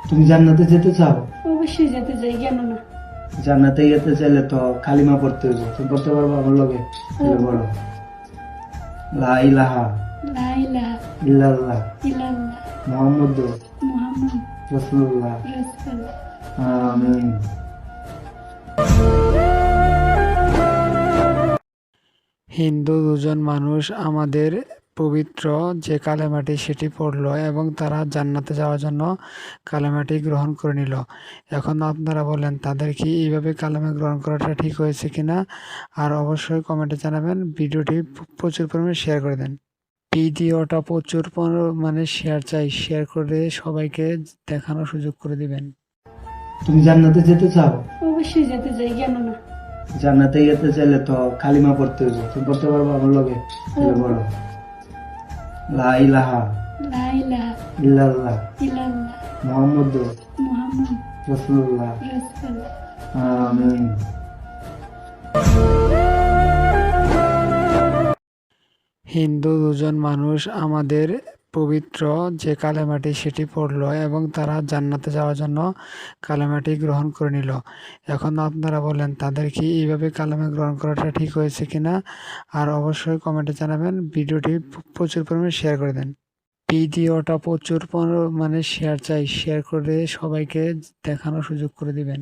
তুমি জান্নাতে যেতে চাও? অবশ্যই যেতে চাই, কেন না। জান্নাতে যেতে চাইলে তো কালিমা পড়তে হইব। তুমি পড়তে পারবো আমার লগে? তাহলে বলো, লা ইলাহা লা ইলাহা ইল্লাল্লাহ ইল্লাল্লাহ মুহাম্মাদুর মুহাম্মদ রাসূলুল্লাহ। রাসূলুল্লাহ। আমিন। হিন্দু দুজন মানুষ আমাদের পবিত্র যে কালেমাটি সেটি পড়ল এবং তারা জান্নাতে যাওয়ার জন্য কালেমাটি গ্রহণ করে নিল। এখন আপনারা বলেন, তাদের কি এইভাবে কালেমা গ্রহণ করাটা ঠিক হয়েছে কিনা? আর অবশ্যই কমেন্টে জানাবেন। ভিডিওটি প্রচুর পরিমাণে শেয়ার করে দেন। ভিডিওটা প্রচুর মানে শেয়ার চাই, শেয়ার করে সবাইকে দেখানোর সুযোগ করে দিবেন। তুমি জান্নাতে যেতে চাও? অবশ্যই যেতে চাই, কেন না। জান্নাতে যেতে চাইলে তো কালিমা পড়তে হইব। তুমি পড়তে পারবো আমার লগে? তাহলে বলো, লা ইলাহা লা ইলাহা ইল্লাল্লাহ ইল্লাল্লাহ মুহাম্মাদুর মুহাম্মদ রাসূলুল্লাহ। রাসূলুল্লাহ। আমিন। হিন্দু দুজন মানুষ আমাদের পবিত্র যে কালেমাটি সেটি পড়ল এবং তারা জান্নাতে যাওয়ার জন্য কালেমাটি গ্রহণ করে নিল। এখন আপনারা বলেন, তাদের কি এইভাবে কালেমা গ্রহণ করাটা ঠিক হয়েছে কিনা? আর অবশ্যই কমেন্টে জানাবেন। ভিডিওটি প্রচুর পরিমাণে শেয়ার করে দেন। ভিডিওটা প্রচুর মানে শেয়ার চাই, শেয়ার করে সবাইকে দেখানোর সুযোগ করে দিবেন।